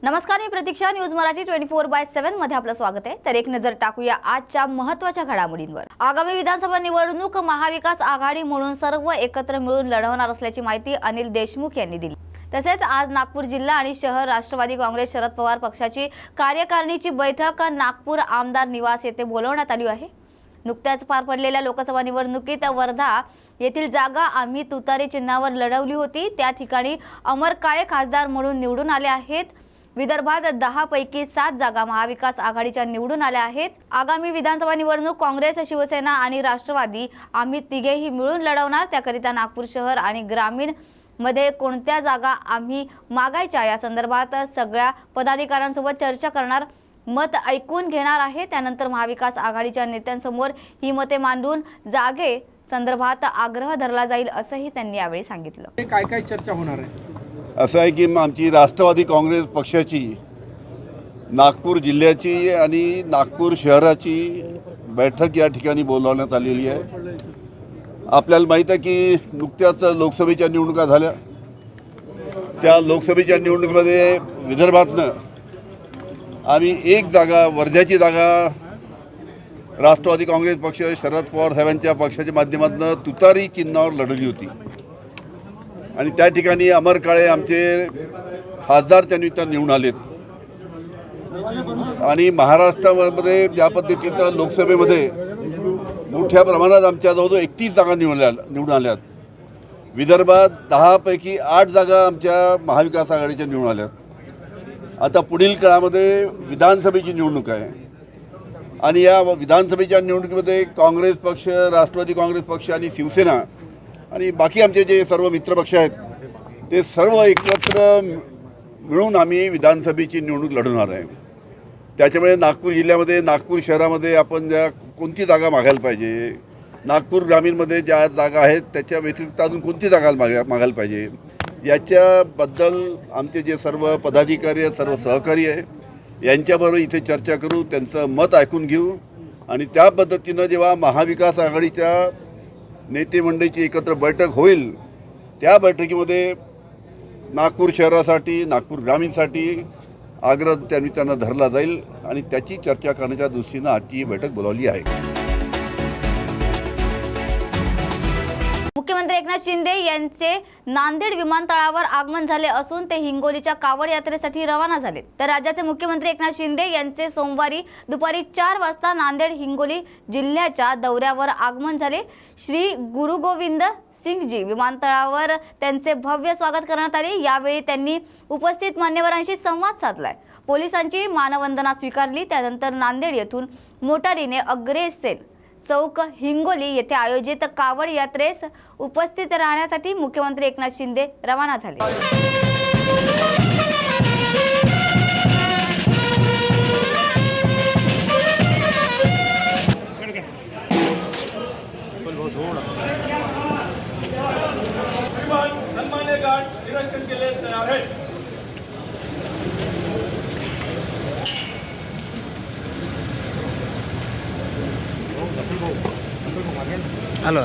नमस्कार, मी प्रतीक्षा. न्यूज मराठी 24/7 मध्ये आपलं स्वागत आहे. तर एक नजर टाकूया आजच्या महत्त्वाच्या घडामोडींवर. आगामी विधानसभा निवडणूक महाविकास आघाडी म्हणून सर्व एकत्र मिळून लढवणार असल्याची माहिती अनिल देशमुख यांनी दिली. तसेच आज नागपूर जिल्हा आणि शहर राष्ट्रवादी काँग्रेस शरद पवार पक्षाची कार्यकारिणीची बैठक नागपूर आमदार निवास येथे बोलवण्यात आली आहे. नुकत्याच पार पडलेल्या लोकसभा निवडणुकीत वर्धा येथील जागा आम्ही तुतारी चिन्हावर लढवली होती. त्या ठिकाणी अमर काळे खासदार म्हणून निवडून आले आहेत. विदर्भात 10 पैकी 7 जागा महाविकास आघाडीच्या निवडून आल्या आहेत. आगामी विधानसभा निवडणूक काँग्रेस, शिवसेना आणि राष्ट्रवादी आम्ही तिघेही मिळून लढवणार. त्याकरिता नागपूर शहर आणि ग्रामीण मध्ये कोणत्या जागा आम्ही मागायच्या या संदर्भात सगळ्या पदाधिकाऱ्यांसोबत चर्चा करणार, मत ऐकून घेणार आहे. त्यानंतर महाविकास आघाडीच्या नेत्यांसमोर ही मते मांडून जागे संदर्भात आग्रह धरला जाईल असंही त्यांनी यावेळी सांगितलं. काय काय चर्चा होणार आहे? असं आहे की आमची राष्ट्रवादी काँग्रेस पक्षाची नागपूर जिल्ह्याची आणि नागपूर शहराची बैठक या ठिकाणी बोलावण्यात आलेली आहे. आपल्याला माहीत आहे की नुकत्याच लोकसभेच्या निवडणुका झाल्या. त्या लोकसभेच्या निवडणुकीमध्ये विदर्भातनं आम्ही एक जागा, वर्ध्याची जागा राष्ट्रवादी काँग्रेस पक्ष शरद पवार साहेबांच्या पक्षाच्या माध्यमातून तुतारी चिन्हावर लढवली होती आणि त्या ठिकाणी अमर काळे आमचे खासदार त्यांनी त्या निवडून आलेत. आणि महाराष्ट्रामध्ये ज्या पद्धतीनं लोकसभेमध्ये मोठ्या प्रमाणात आमच्या जवळजवळ 31 जागा निवडून आल्यात. विदर्भात 10 पैकी 8 जागा आमच्या महाविकास आघाडीच्या निवडून आल्यात. आता पुढील काळामध्ये विधानसभेची निवडणूक आहे आणि या विधानसभेच्या निवडणुकीमध्ये काँग्रेस पक्ष, राष्ट्रवादी काँग्रेस पक्ष आणि शिवसेना आणि बाकी आमचे जे सर्व मित्रपक्ष आहेत ते सर्व एकत्र मिळून आम्ही विधानसभेची निवडणूक लढवणार आहे. त्याच्यामुळे नागपूर जिल्ह्यामध्ये, नागपूर शहरामध्ये आपण ज्या कोणती जागा मागायला पाहिजे, नागपूर ग्रामीणमध्ये ज्या जागा आहेत त्याच्या व्यतिरिक्त अजून कोणती जागा मागायला पाहिजे, याच्याबद्दल आमचे जे सर्व पदाधिकारी आहेत, सर्व सहकारी आहे, यांच्याबरोबर इथे चर्चा करू, त्यांचं मत ऐकून घेऊ आणि त्या पद्धतीनं जेव्हा महाविकास आघाडीच्या नेते मंडळीची एकत्र बैठक होईल त्या बैठकीमध्ये नागपूर शहरासाठी, नागपूर ग्रामीणसाठी आग्रह त्यांना धरला जाईल आणि त्याची चर्चा करण्याच्या दृष्टीनं आजची ही बैठक बोलावली आहे. मुख्यमंत्री एकनाथ शिंदे यांचे नांदेड विमानतळावर आगमन झाले असून ते हिंगोलीच्या कावड यात्रेसाठी रवाना झाले. तर राज्याचे मुख्यमंत्री एकनाथ शिंदे यांचे सोमवारी दुपारी 4 वाजता नांदेड हिंगोली जिल्ह्याच्या दौऱ्यावर आगमन झाले. श्री गुरु गोविंद सिंगजी विमानतळावर त्यांचे भव्य स्वागत करण्यात आले. यावेळी त्यांनी उपस्थित मान्यवरांशी संवाद साधलाय. पोलिसांची मानवंदना स्वीकारली. त्यानंतर नांदेड येथून मोटारीने अग्रेसेन चौक हिंगोली येथे आयोजित कावड यात्रेस उपस्थित राहण्यासाठी मुख्यमंत्री एकनाथ शिंदे रवाना झाले. हॅलो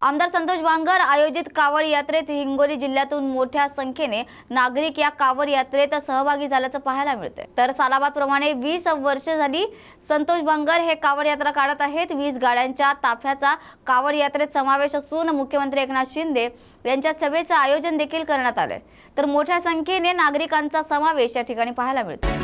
आमदार संतोष बांगर आयोजित कावड यात्रेत हिंगोली जिल्ह्यातून मोठ्या संख्येने नागरिक या कावड यात्रेत सहभागी झाल्याचं पाहायला मिळते. तर सालाबादप्रमाणे 20 वर्ष झाली संतोष बांगर हे कावड यात्रा काढत आहेत. 20 गाड्यांच्या ताफ्याचा कावड यात्रेत समावेश असून मुख्यमंत्री एकनाथ शिंदे यांच्या सभेचं आयोजन देखील करण्यात आलंय. तर मोठ्या संख्येने नागरिकांचा समावेश या ठिकाणी पाहायला मिळतो.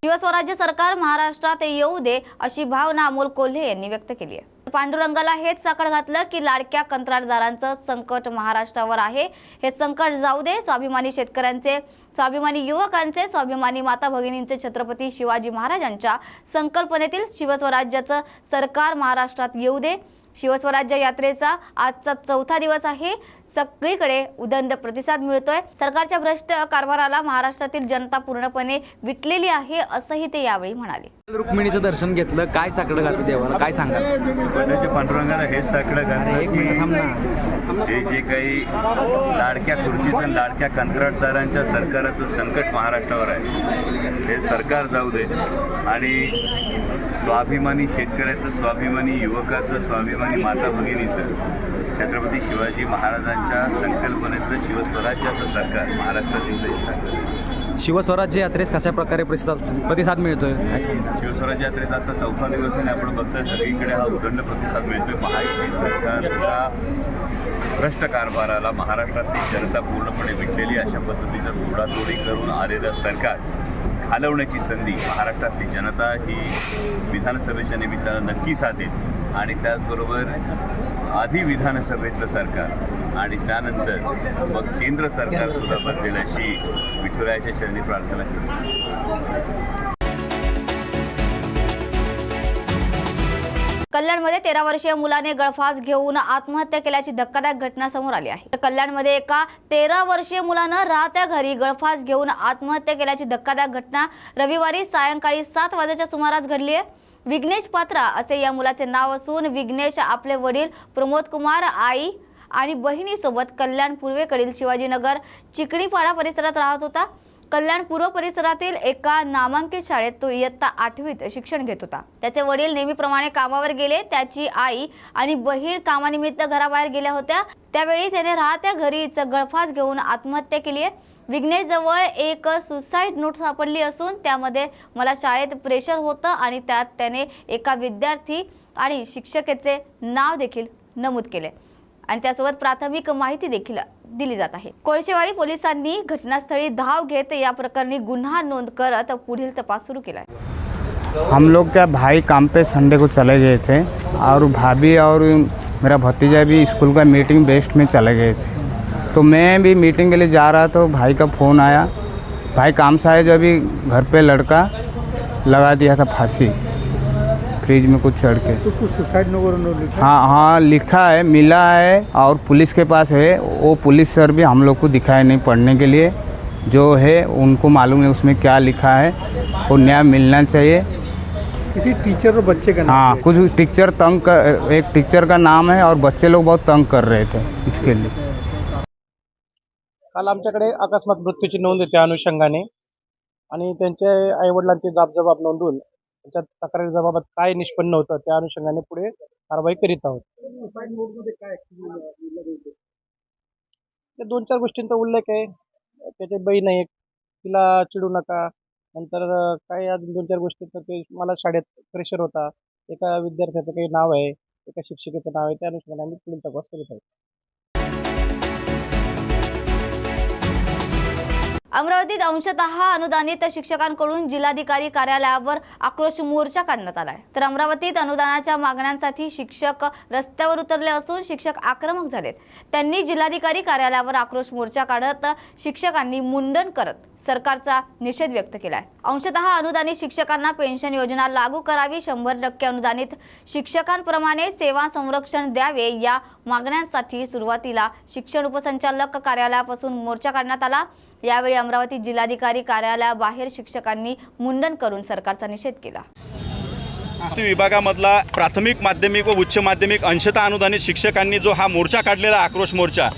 शिवस्वराज्य सरकार महाराष्ट्रात येऊ दे अशी भावना अमोल कोल्हे यांनी व्यक्त केली आहे. पांडुरंगाला हेच साकड घातलं की लाडक्या कंत्राटदारांचं संकट महाराष्ट्रावर आहे. हे संकट जाऊ दे. स्वाभिमानी शेतकऱ्यांचे, स्वाभिमानी युवकांचे, स्वाभिमानी माता भगिनींचे छत्रपती शिवाजी महाराजांच्या संकल्पनेतील शिवस्वराज्याचं सरकार महाराष्ट्रात येऊ दे. शिवस्वराज्य यात्रेचा आजचा 4था दिवस आहे. सगळीकडे उदंड प्रतिसाद मिळतोय। सरकारच्या भ्रष्ट कारभाराला महाराष्ट्रातील जनता पूर्णपणे विटलेली आहे असंही ते यावेळी म्हणाले। रुक्मिणीचं दर्शन घेतलं, काय साकडं घातलं देवाला, काय सांगाल? पांडुरंगाला हेच साकडं घातलं की हे जे काही लाडक्या खुर्चीचं लाडक्या कंत्राटदारांच्या सरकाराचं संकट महाराष्ट्रावर आहे हे सरकार जाऊ दे आणि स्वाभिमानी शेतकऱ्याचं, स्वाभिमानी युवकाचं, स्वाभिमानी माता भगिनीचं, छत्रपती शिवाजी महाराजांच्या संकल्पनेचं शिवस्वराज्याचं सरकार महाराष्ट्रातील सरकार। शिवस्वराज्य यात्रेस कशा प्रकारे प्रतिसाद मिळतोय? शिवस्वराज्य यात्रेचा आता 4था दिवस आणि आपण बघतोय सगळीकडे हा उदंड प्रतिसाद मिळतोय। महायुती सरकारच्या भ्रष्ट कारभाराला महाराष्ट्रातली जनता पूर्णपणे विटलेली अशा पद्धतीचं तोडातोडी करून आलेलं सरकार घालवण्याची संधी महाराष्ट्रातली जनता ही विधानसभेच्या निमित्तानं नक्की साधेल आणि त्याचबरोबर आधी विधानसभेतलं सरकार आणि त्यानंतर मग केंद्र सरकारसुद्धा बदलेल अशी विठुरायाच्या चरणी प्रार्थना केली। कल्याणमध्ये 13 वर्षीय मुलाने गळफास घेऊन आत्महत्या केल्याची धक्कादायक घटना समोर आली आहे। कल्याणमध्ये एका 13 वर्षीय मुलानं राहत्या घरी गळफास घेऊन आत्महत्या केल्याची धक्कादायक घटना रविवारी सायंकाळी 7 वाजेच्या सुमारास घडली आहे। विघ्नेश पात्रा असे या मुलाचे नाव असून विघ्नेश आपले वडील प्रमोद कुमार, आई आणि बहिणीसोबत कल्याण पूर्वेकडील शिवाजीनगर चिकणीपाडा परिसरात राहत होता। कल्याण पूर्व परिसरातील एका नामांकित शाळेत तो इयत्ता 8वीत शिक्षण घेत होता। त्याचे वडील नेहमीप्रमाणे कामावर गेले। त्याची आई आणि बहीण कामानिमित्त घराबाहेर गेल्या होत्या। त्यावेळी त्याने राहत्या घरीच गळफास घेऊन आत्महत्या केली आहे। विघ्नेश जवळ एक सुसाईड नोट सापडली असून त्यामध्ये मला शाळेत प्रेशर होतं आणि त्यात त्याने एका विद्यार्थी आणि शिक्षकेचे नाव देखील नमूद केले आणि त्यासोबत प्राथमिक माहिती देखील दिली जात आहे। कोळशेवाडी पोलिसांनी घटनास्थळी धाव घेत या प्रकरणी गुन्हा नोंद करत पुढील तपास सुरू केला है। हम लोग क्या भाई काम पे संडे को चले गए थे और भाभी और मेरा भतीजा भी स्कूल का मीटिंग बेस्ट में चले गए थे, तो मैं भी मीटिंग के लिए जा रहा तो भाई का फ़ोन आया। भाई काम से आए जो अभी घर पे लड़का लगा दिया था फांसी फ्रिज में कुछ चढ़ के। तो कुछ सुसाइड नोट लिखा? हाँ मिला है और पुलिस के पास है। वो पुलिस सर भी हम लोग को दिखाए नहीं पढ़ने के लिए, जो है उनको मालूम है उसमें क्या लिखा है, वो न्याय मिलना चाहिए। किसी टीचर और बच्चे का नाम? हाँ कुछ टीचर एक टीचर का नाम है और बच्चे लोग बहुत तंग कर रहे थे इसके लिए। काल आमच्याकडे अकस्मात मृत्यूची नोंद आहे त्या अनुषंगाने आणि त्यांच्या आईवडिलांची जाब नोंदवून त्यांच्या तक्रारी जबाबात काय निष्पन्न होतं त्या अनुषंगाने पुढे कारवाई करीत आहोत। त्या 2-4 गोष्टींचा उल्लेख आहे। त्याचे बहीण आहे, तिला चिडू नका, नंतर काही अजून 2-4 गोष्टी ते मला शाळेत प्रेशर होता, एका विद्यार्थ्याचं काही नाव आहे, एका शिक्षिकेचं नाव आहे, त्या अनुषंगाने आम्ही पुढील तपास करीत आहोत। अमरावतीत अंशतः अनुदानित शिक्षकांकडून जिल्हाधिकारी कार्यालयावर आक्रोश मोर्चा काढण्यात आलाय। तर अमरावतीत अनुदानाच्या मागण्यांसाठी शिक्षक रस्त्यावर उतरले असून शिक्षक आक्रमक झालेत। त्यांनी जिल्हाधिकारी कार्यालयावर आक्रोश मोर्चा काढत शिक्षकांनी मुंडन करत सरकारचा निषेध व्यक्त केलाय। अंशतः अनुदानित शिक्षकांना पेन्शन योजना लागू करावी, 100% अनुदानित शिक्षकांप्रमाणे सेवा संरक्षण द्यावे या मागण्यांसाठी सुरुवातीला शिक्षण उपसंचालक कार्यालयापासून मोर्चा काढण्यात आला। यावेळी अमरावती जिल्हाधिकारी कार्यालयाबाहेर शिक्षकांनी मुंडन करून सरकारचा निषेध केला। विभागामधला प्राथमिक, माध्यमिक व उच्च माध्यमिक अंशतः अनुदानित शिक्षकांनी जो हा मोर्चा काढलेला आक्रोश मोर्चा,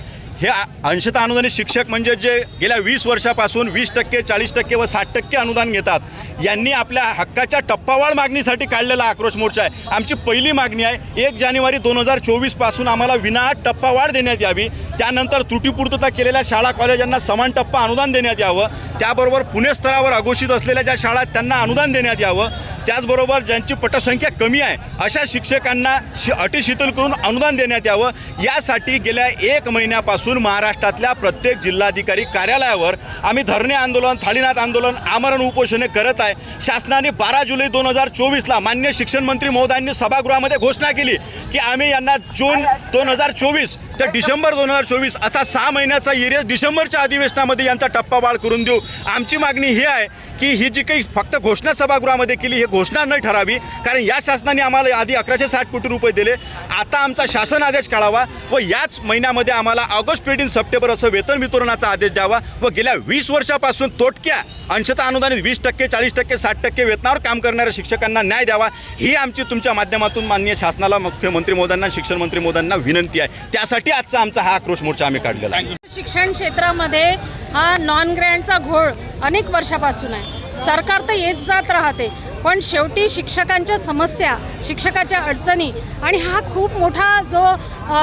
हे अंशतः अनुदानित शिक्षक म्हणजे जे गेल्या 20 वर्षापासून 20%, 40% व 60% अनुदान घेतात, यांनी आपल्या हक्काच्या टप्पावाढ मागणीसाठी काढलेला आक्रोश मोर्चा आहे। आमची पहिली मागणी आहे 1 जानेवारी 2024 पासून आम्हाला विनाअट टप्पावाढ देण्यात यावी, त्यानंतर त्रुटीपूर्तता केलेल्या शाळा कॉलेजांना समान टप्पा अनुदान देण्यात यावं, त्याबरोबर पुणे स्तरावर अघोषित असलेल्या ज्या शाळा त्यांना अनुदान देण्यात यावं, त्याचबरोबर ज्यांची पटसंख्या कमी आहे अशा शिक्षकांना अटी शिथिल करून अनुदान देण्यात यावं। यासाठी गेल्या 1 महिन्यापासून महाराष्ट्रातल्या प्रत्येक जिल्हाधिकारी कार्यालयावर आम्ही धरणे आंदोलन, थाळीनाथ आंदोलन, आमरण उपोषणे करत आहे। शासनाने 12 जुलै 2024ला माननीय शिक्षण मंत्री महोदयांनी सभागृहामध्ये घोषणा केली की आम्ही यांना जून 2024 तर डिसेंबर 2024 असा 6 महिन्याचा इरियस डिसेंबरच्या अधिवेशनामध्ये यांचा टप्पावाढ करून देऊ. आमची मागणी ही आहे की ही जी काही फक्त घोषणा सभागृहामध्ये केली ही घोषणा न ठरावी, कारण या शासनाने आम्हाला आधी 1160 कोटी रुपये दिले. आता आमचा शासन आदेश काढावा व याच महिन्यामध्ये आम्हाला ऑगस्ट 15 सप्टेंबर असं वेतन वितरणाचा आदेश द्यावा व गेल्या 20 वर्षापासून तोटक्या अंशतः अनुदानित 20%, 40%, 60% वेतनावर काम करणाऱ्या शिक्षकांना न्याय द्यावा, ही आमची तुमच्या माध्यमातून माननीय शासनाला, मुख्यमंत्री महोदयांना, शिक्षण मंत्री महोदयांना विनंती आहे. त्यासाठी आजचा आमचा हा आक्रोश मोर्चा आम्ही काढलेला आहे. शिक्षण क्षेत्रामध्ये हा नॉन ग्रँटचा घोळ अनेक वर्षापासून आहे. सरकार तर येत जात राहते, पण शेवटी शिक्षकांच्या समस्या, शिक्षकाच्या अडचणी आणि हा खूप मोठा जो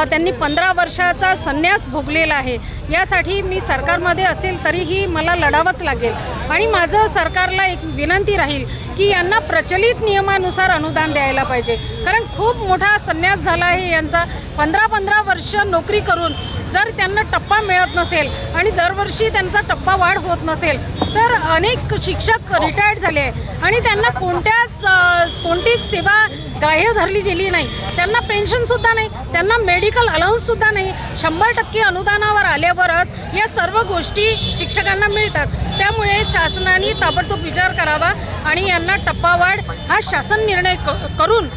त्यांनी 15 वर्षाचा संन्यास भोगलेला आहे, यासाठी मी सरकारमध्ये असेल तरीही मला लढावंच लागेल. आणि माझं सरकारला एक विनंती राहील की यांना प्रचलित नियमानुसार अनुदान द्यायला पाहिजे, कारण खूप मोठा संन्यास झाला आहे यांचा. 15-15 वर्ष नोकरी करून जर त्यांना टप्पा मिळत नसेल आणि दरवर्षी त्यांचा टप्पा वाढ होत नसेल तर अनेक शिक्षक रिटायर्ड झाले आहे आणि त्यांना कोणतीच सेवा ग्राह्य धरली गेली नाही. त्यांना पेन्शनसुद्धा नाही, त्यांना मेडिकल अलाउन्ससुद्धा नाही. 100% अनुदानावर आल्यावरच या सर्व गोष्टी शिक्षकांना मिळतात. त्यामुळे शासनाने ताबडतोब विचार करावा आणि यांना टप्पावाढ हा शासन निर्णय करून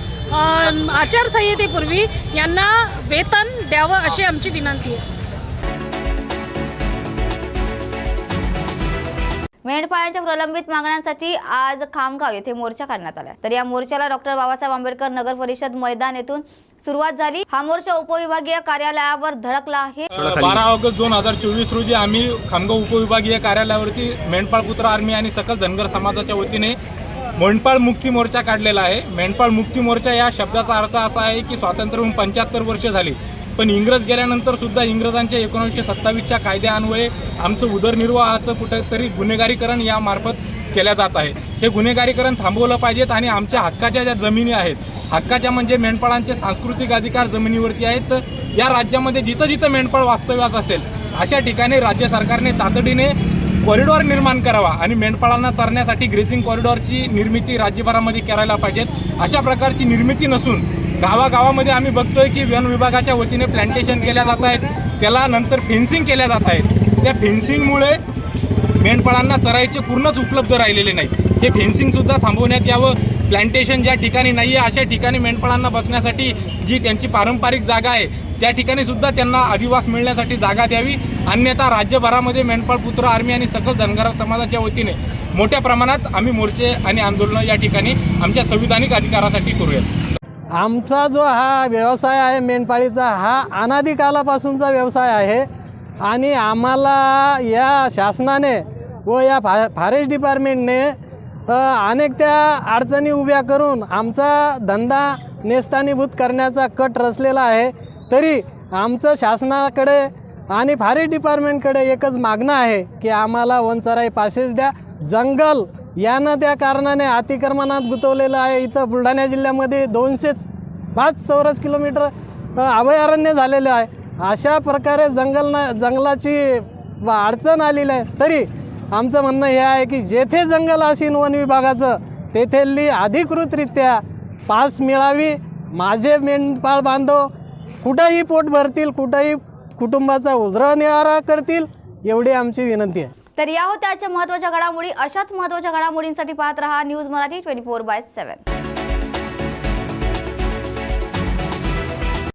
आचारसंहितेपूर्वी यांना वेतन द्यावं अशी आमची विनंती आहे. मेंढपाळांच्या प्रलंबित मागण्यांसाठी आज खामगाव येथे मोर्चा काढण्यात आला. तर या मोर्चाला डॉक्टर बाबासाहेब आंबेडकर नगर परिषद मैदान येथून सुरुवात झाली. हा मोर्चा उपविभागीय कार्यालयावर धडकला आहे. 12 ऑगस्ट 2024 रोजी आम्ही खामगाव उपविभागीय कार्यालयावरती मेंढपाळ पुत्र आर्मी आणि सकल धनगर समाजाच्या वतीने मेंढपाळ मुक्ती मोर्चा काढलेला आहे. मेंढपाळ मुक्ती मोर्चा या शब्दाचा अर्थ असा आहे की स्वातंत्र्य होऊन 75 वर्ष झाली, पण इंग्रज गेल्यानंतर सुद्धा इंग्रजांच्या 1927च्या कायद्यान्वये आमचं उदरनिर्वाहाचं कुठेतरी गुन्हेगारीकरण यामार्फत केल्या जात आहे. हे गुन्हेगारीकरण थांबवलं पाहिजेत आणि आमच्या हक्काच्या ज्या जमिनी आहेत, हक्काच्या म्हणजे मेंढपाळांचे सांस्कृतिक अधिकार जमिनीवरती आहेत. तर या राज्यामध्ये जिथं जिथं मेंढपाळ वास्तव्यास असेल अशा ठिकाणी राज्य सरकारने तातडीने कॉरिडॉर निर्माण करावा आणि मेंढपाळांना चरण्यासाठी ग्रेझिंग कॉरिडॉरची निर्मिती राज्यभरामध्ये करायला पाहिजेत. अशा प्रकारची निर्मिती नसून गावागावामध्ये आम्ही बघतोय की वन विभागाच्या वतीने प्लांटेशन केल्या जात आहेत, त्याला नंतर फेन्सिंग केल्या जात आहेत. त्या फेन्सिंगमुळे मेंढपाळांना चरायचे पूर्णच उपलब्ध राहिलेले नाहीत. हे फेन्सिंगसुद्धा थांबवण्यात यावं. प्लांटेशन ज्या ठिकाणी नाही आहे अशा ठिकाणी मेंढपाळांना बसण्यासाठी जी त्यांची पारंपरिक जागा आहे त्या ठिकाणी सुद्धा त्यांना अधिवास मिळण्यासाठी जागा द्यावी. अन्यथा राज्यभरामध्ये मेंढपाळ पुत्र आर्मी आणि सकल धनगर समाजाच्या वतीने मोठ्या प्रमाणात आम्ही मोर्चे आणि आंदोलनं या ठिकाणी आमच्या संविधानिक अधिकारासाठी करूयात. आमचा जो हा व्यवसाय आहे मेंढपाळीचा, हा अनादी कालापासूनचा व्यवसाय आहे आणि आम्हाला या शासनाने व या फॉरेस्ट डिपार्टमेंटने अनेक त्या अडचणी उभ्या करून आमचा धंदा नेस्तानीभूत करण्याचा कट रचलेला आहे. तरी आमचं शासनाकडे आणि फॉरेस्ट डिपार्टमेंटकडे एकच मागणं आहे की आम्हाला वनचराई पासेस द्या. जंगल यानं त्या कारणाने अतिक्रमणात गुंतवलेलं आहे. इथं बुलढाणा जिल्ह्यामध्ये 205 चौरस किलोमीटर अभयारण्य झालेलं आहे. अशा प्रकारे जंगलाची अडचण आलेली आहे. तरी आमचं म्हणणं हे आहे की जेथे जंगल असेल वन विभागाचं तेथेली अधिकृतरित्या पास मिळावी. माझे मेंढपाळ बांधव कुठंही पोट भरतील, कुठंही कुटुंबाचा उदरनिर्वाह करतील, एवढी आमची विनंती आहे. तर या होत्या आजच्या महत्त्वाच्या घडामोडी. अशाच महत्त्वाच्या घडामोडींसाठी पाहत रहा न्यूज मराठी 24/7.